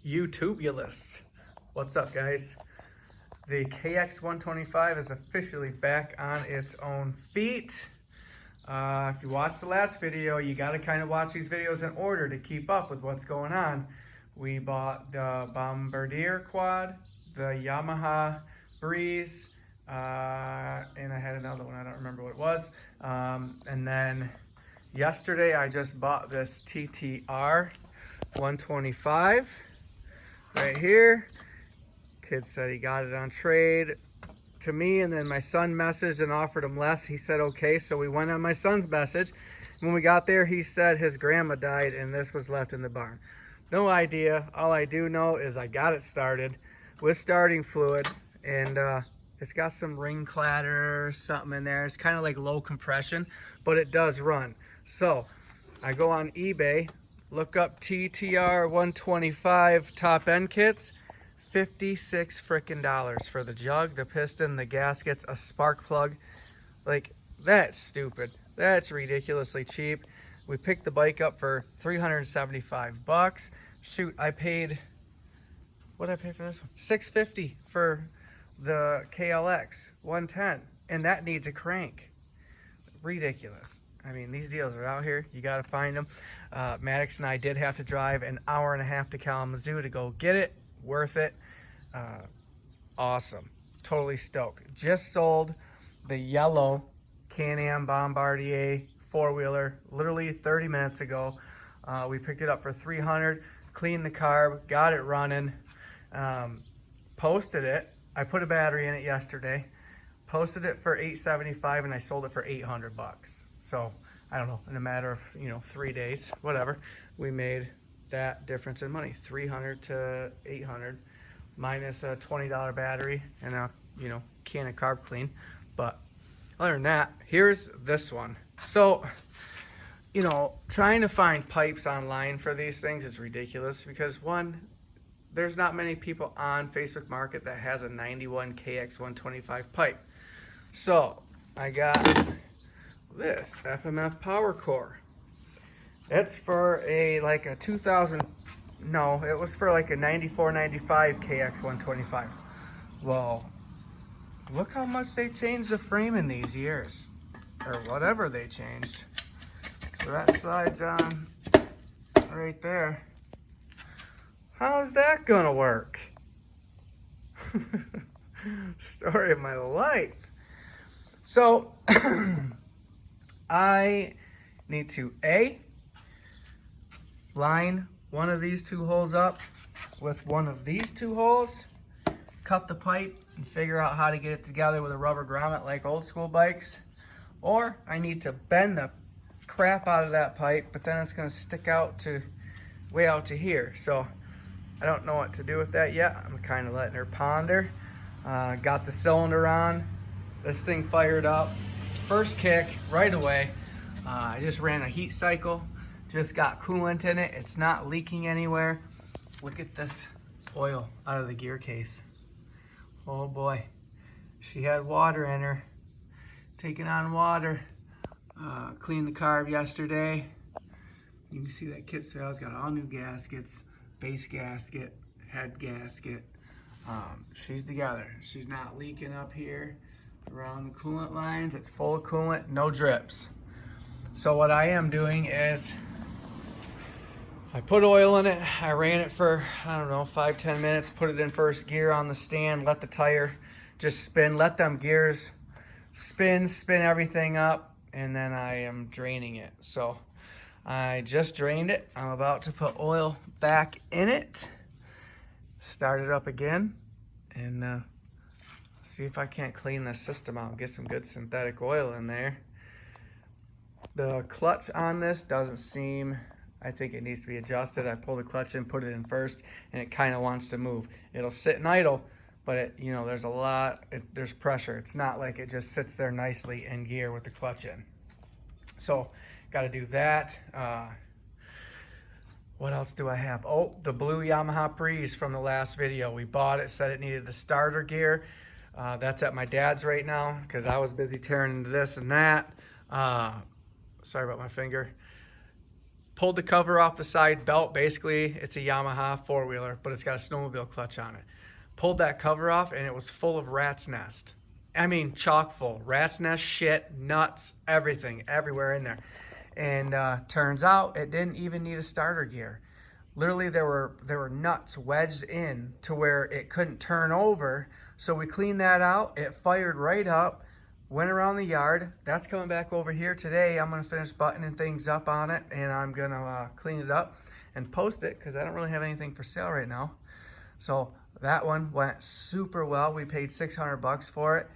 YouTubulous. What's up, guys? The KX125 is officially back on its own feet. If you watched the last video, you got to kind of watch these videos in order to keep up with what's going on. We bought the Bombardier quad, the Yamaha Breeze, and I had another one, I don't remember what it was. And then yesterday I just bought this TTR 125 right here. Kid said he got it on trade to me, and then my son messaged and offered him less. He said okay, so we went on my son's message. When we got there, he said his grandma died and this was left in the barn. No idea. All I do know is I got it started with starting fluid, and it's got some ring clatter or something in there. It's kind of like low compression, but it does run. So I go on eBay, look up TTR 125 top end kits. $56 frickin' for the jug, the piston, the gaskets, a spark plug. Like, that's stupid. That's ridiculously cheap. We picked the bike up for 375 bucks. Shoot, I paid, what did I pay for this one? $650 for the KLX 110, and that needs a crank. Ridiculous. I mean, these deals are out here. You got to find them. Maddox and I did have to drive an hour and a half to Kalamazoo to go get it. Worth it. Awesome. Totally stoked. Just sold the yellow Can-Am Bombardier four-wheeler literally 30 minutes ago. We picked it up for $300, cleaned the carb, got it running, posted it. I put a battery in it yesterday, posted it for $875, and I sold it for 800 bucks. So I don't know, in a matter of 3 days, whatever, we made that difference in money, 300 to 800, minus a $20 battery and a can of carb clean. But other than that, here's this one. So trying to find pipes online for these things is ridiculous, because one, there's not many people on Facebook Market that has a 91 KX125 pipe. So I got this FMF Power Core. It's for a 2000, no, it was for like a 94, 95 KX125. Well, look how much they changed the frame in these years, or whatever they changed. So that slides on right there. How's that gonna work? Story of my life. So I need to line one of these two holes up with one of these two holes, cut the pipe, and figure out how to get it together with a rubber grommet like old school bikes. Or I need to bend the crap out of that pipe, but then it's going to stick out to way out to here. So I don't know what to do with that yet. I'm kind of letting her ponder. Got the cylinder on. This thing fired up. First kick right away. I just ran a heat cycle. Just got coolant in it. It's not leaking anywhere. Look at this oil out of the gear case. Oh boy. She had water in her. Taking on water. Cleaned the carb yesterday. You can see that kit sale's got all new gaskets. Base gasket, head gasket. She's together. She's not leaking up here around the coolant lines. It's full of coolant, no drips. So what I am doing is I put oil in it. I ran it for, I don't know, 5-10 minutes, put it in first gear on the stand, let the tire just spin, let them gears spin everything up, and then I am draining it. So I just drained it. I'm about to put oil back in it, start it up again, and see if I can't clean this system out, get some good synthetic oil in there. The clutch on this doesn't seem, I think it needs to be adjusted. I pull the clutch in, put it in first, and it kind of wants to move. It'll sit and idle, but there's a lot, there's pressure. It's not like it just sits there nicely in gear with the clutch in. So got to do that. What else do I have? Oh, the blue Yamaha Breeze from the last video. We bought it, said it needed the starter gear. That's at my dad's right now because I was busy tearing into this and that. Sorry about my finger. Pulled the cover off the side belt. Basically, it's a Yamaha four-wheeler, but it's got a snowmobile clutch on it. Pulled that cover off, and it was full of rat's nest. I mean, chock full. Rat's nest, shit, nuts, everything, everywhere in there. And turns out it didn't even need a starter gear. Literally, there were nuts wedged in to where it couldn't turn over. So we cleaned that out. It fired right up. Went around the yard. That's coming back over here today. I'm going to finish buttoning things up on it, and I'm going to clean it up and post it because I don't really have anything for sale right now. So that one went super well. We paid $600 for it.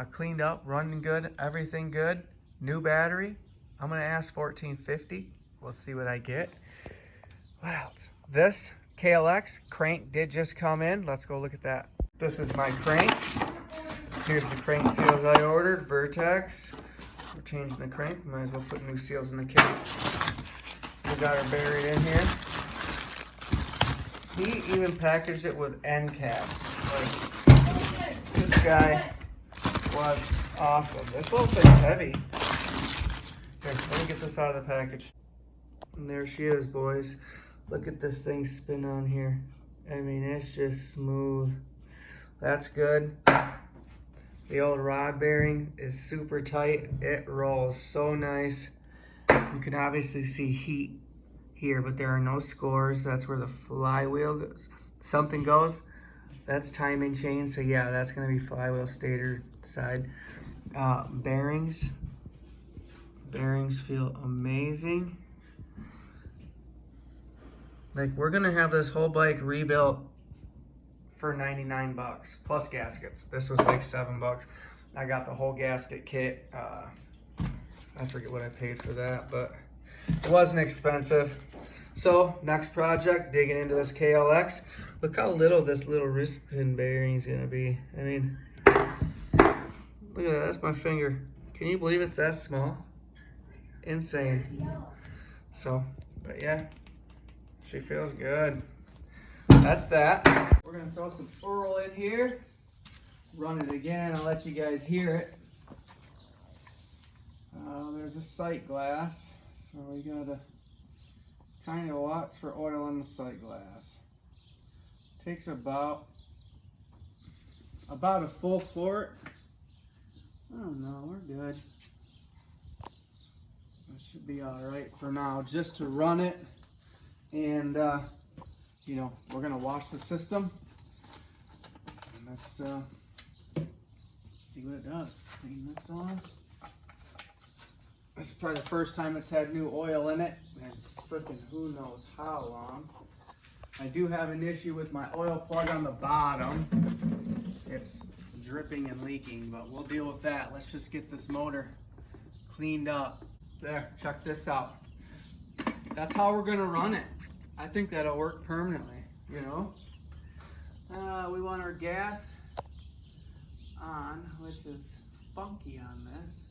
Cleaned up, running good, everything good. New battery. I'm going to ask $1,450. We'll see what I get. What else? This KLX crank did just come in. Let's go look at that. This is my crank. Here's the crank seals I ordered, Vertex. We're changing the crank. Might as well put new seals in the case. We got her buried in here. He even packaged it with end caps. Like, this guy was awesome. This little thing's heavy. Here, let me get this out of the package. And there she is, boys. Look at this thing spin on here. I mean, it's just smooth. That's good. The old rod bearing is super tight. It rolls so nice. You can obviously see heat here, but there are no scores. That's where the flywheel goes. Something goes. That's timing chain. So yeah, that's gonna be flywheel stator side. Bearings. Bearings feel amazing. Like, we're gonna have this whole bike rebuilt for $99 plus gaskets. This was like $7. I got the whole gasket kit. I forget what I paid for that, but it wasn't expensive. So next project, digging into this KLX. Look how little this little wrist pin bearing is gonna be. I mean, look at that, that's my finger. Can you believe it's that small? Insane. So, but yeah, she feels good. That's that. We're gonna throw some Earl in here. Run it again, I'll let you guys hear it. There's a sight glass, so we gotta kind of watch for oil in the sight glass. Takes about a full quart. I don't know, we're good. That should be all right for now, just to run it. And you know, we're gonna wash the system, and let's see what it does. Clean this on. This is probably the first time it's had new oil in it, and freaking who knows how long. I do have an issue with my oil plug on the bottom. It's dripping and leaking, but we'll deal with that. Let's just get this motor cleaned up. There, check this out. That's how we're gonna run it. I think that'll work permanently, you know? We want our gas on, which is funky on this.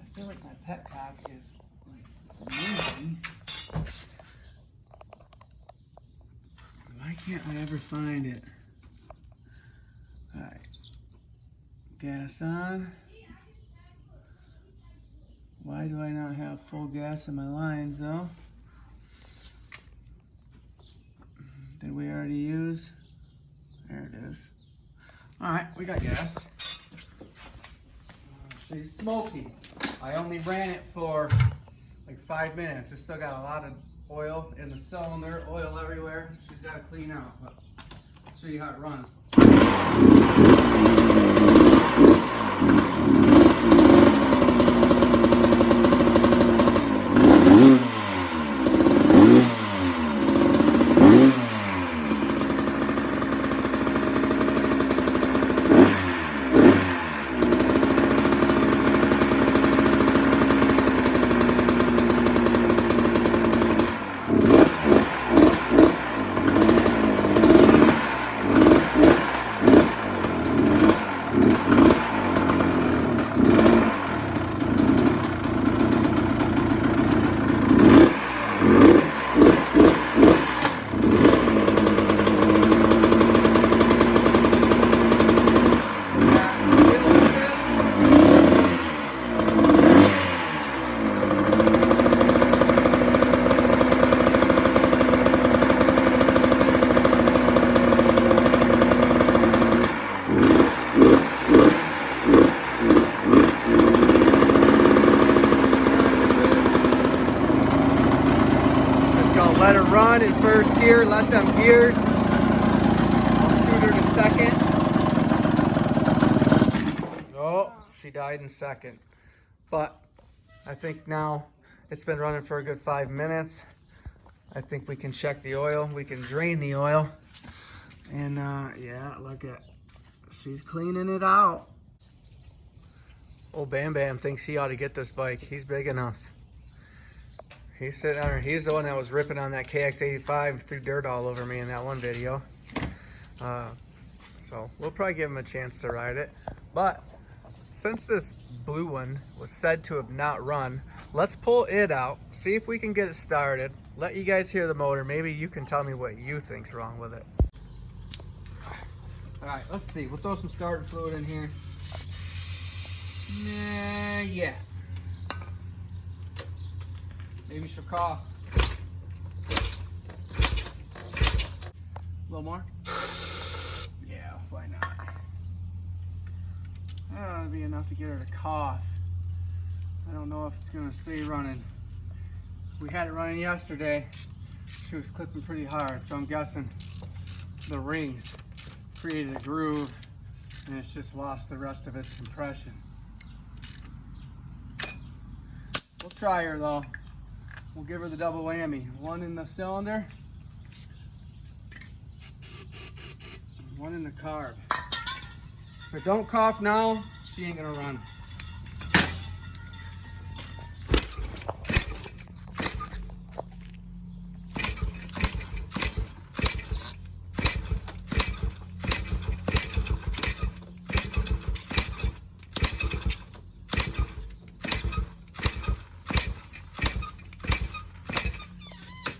I feel like my pet pack is like moving. Why can't I ever find it? Alright. Gas on. Why do I not have full gas in my lines though? Did we already use? There it is. Alright, we got gas. She's smoky. I only ran it for like 5 minutes. It's still got a lot of oil in the cylinder, oil everywhere. She's got to clean out, but let's show you how it runs. in first gear, let them gears. I'll shoot her to second. Oh, she died in second. But I think now it's been running for a good 5 minutes. I think we can check the oil. We can drain the oil. And yeah, look at, she's cleaning it out. Old Bam Bam thinks he ought to get this bike. He's big enough. He's sitting on her. He's the one that was ripping on that KX85, threw dirt all over me in that one video. So we'll probably give him a chance to ride it. But since this blue one was said to have not run, let's pull it out, see if we can get it started, let you guys hear the motor. Maybe you can tell me what you think's wrong with it. All right, let's see. We'll throw some starting fluid in here. Nah, yeah. Maybe she'll cough. A little more? Yeah, why not? That ought to be enough to get her to cough. I don't know if it's gonna stay running. We had it running yesterday. She was clipping pretty hard, so I'm guessing the rings created a groove and it's just lost the rest of its compression. We'll try her though. We'll give her the double whammy. One in the cylinder, and one in the carb. If it don't cough now, she ain't gonna run.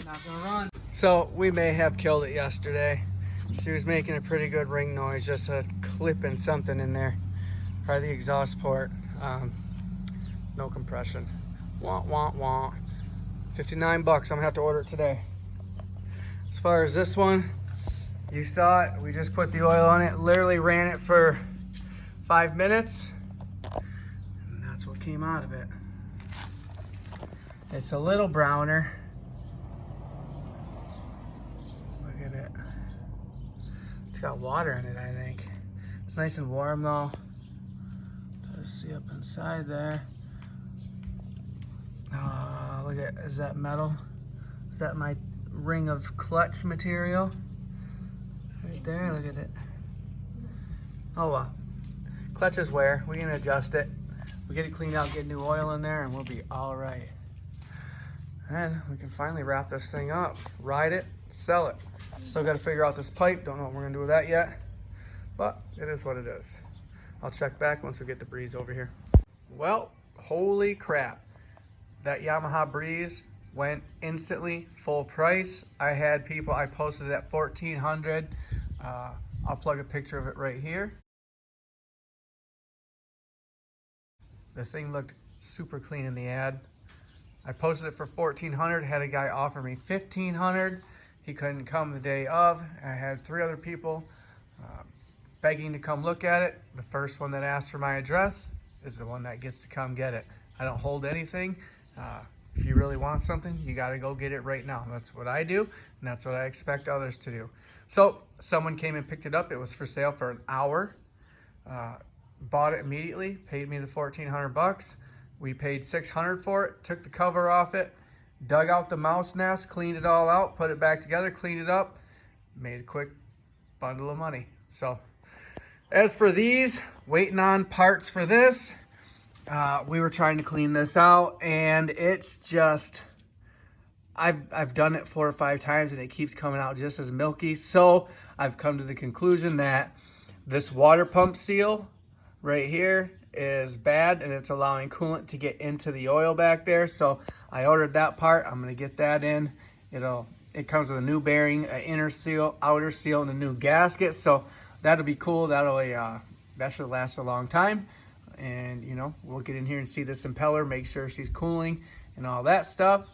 Not gonna run. So we may have killed it yesterday. She was making a pretty good ring noise, just clipping something in there. Probably the exhaust port. No compression. Wah, wah, wah. 59 bucks, I'm gonna have to order it today. As far as this one, you saw it, we just put the oil on it, literally ran it for 5 minutes, and that's what came out of it. It's a little browner. Look at it. It's got water in it, I think. It's nice and warm though. Try to see up inside there. Look at, is that metal? Is that my ring of clutch material? Right there, look at it. Oh well. Clutches wear, we can adjust it. We get it cleaned out, get new oil in there, and we'll be all right. And we can finally wrap this thing up, ride it, sell it. Still got to figure out this pipe. Don't know what we're gonna do with that yet, but it is what it is. I'll check back once we get the Breeze over here. Well, holy crap. That Yamaha Breeze went instantly full price. I had people, I posted it at $1,400. I'll plug a picture of it right here. The thing looked super clean in the ad. I posted it for $1,400, had a guy offer me $1,500. He couldn't come the day of. I had 3 other people begging to come look at it. The first one that asked for my address is the one that gets to come get it. I don't hold anything. If you really want something, you got to go get it right now. That's what I do, and that's what I expect others to do. So someone came and picked it up. It was for sale for an hour. Bought it immediately, paid me the $1,400. We paid $600 for it, took the cover off it, dug out the mouse nest, cleaned it all out, put it back together, cleaned it up, made a quick bundle of money. So as for these, waiting on parts for this. We were trying to clean this out, and it's just, I've done it 4 or 5 times and it keeps coming out just as milky. So I've come to the conclusion that this water pump seal right here is bad, and it's allowing coolant to get into the oil back there. So I ordered that part. I'm gonna get that in. It comes with a new bearing, an inner seal, outer seal, and a new gasket. So that'll be cool. That should last a long time. And you know, we'll get in here and see this impeller, make sure she's cooling and all that stuff.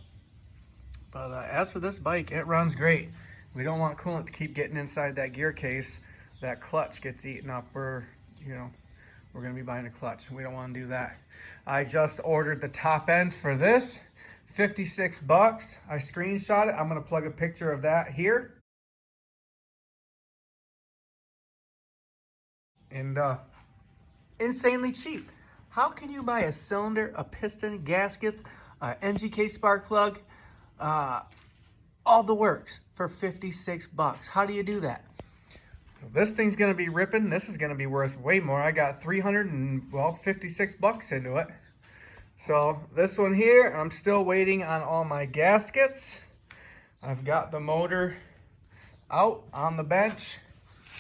But as for this bike, it runs great. We don't want coolant to keep getting inside that gear case. That clutch gets eaten up. We're gonna be buying a clutch. We don't want to do that. I just ordered the top end for this, $56. I screenshot it. I'm going to plug a picture of that here. And insanely cheap. How can you buy a cylinder, a piston, gaskets, NGK spark plug, all the works for $56? How do you do that? So this thing's going to be ripping. This is going to be worth way more. I got $56 into it. So this one here, I'm still waiting on all my gaskets. I've got the motor out on the bench,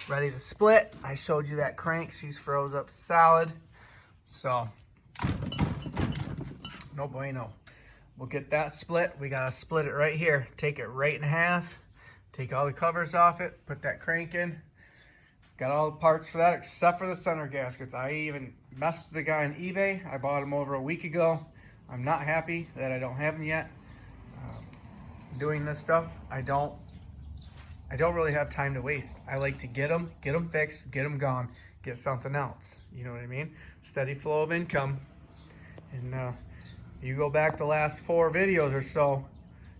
ready to split. I showed you that crank. She's froze up solid. So, no bueno. We'll get that split. We gotta split it right here. Take it right in half. Take all the covers off it. Put that crank in. Got all the parts for that except for the center gaskets. I even messed with the guy on eBay. I bought them over a week ago. I'm not happy that I don't have them yet. Doing this stuff, I don't really have time to waste. I like to get them fixed, get them gone, get something else. You know what I mean? Steady flow of income. And you go back the last 4 videos or so,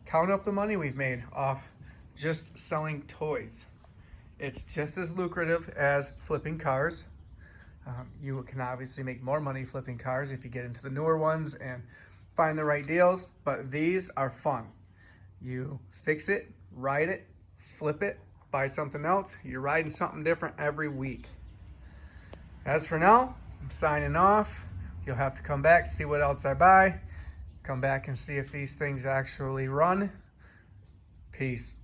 count up the money we've made off just selling toys. It's just as lucrative as flipping cars. You can obviously make more money flipping cars if you get into the newer ones and find the right deals, but these are fun. You fix it, ride it, flip it, buy something else. You're riding something different every week. As for now, I'm signing off. You'll have to come back, see what else I buy. Come back and see if these things actually run. Peace.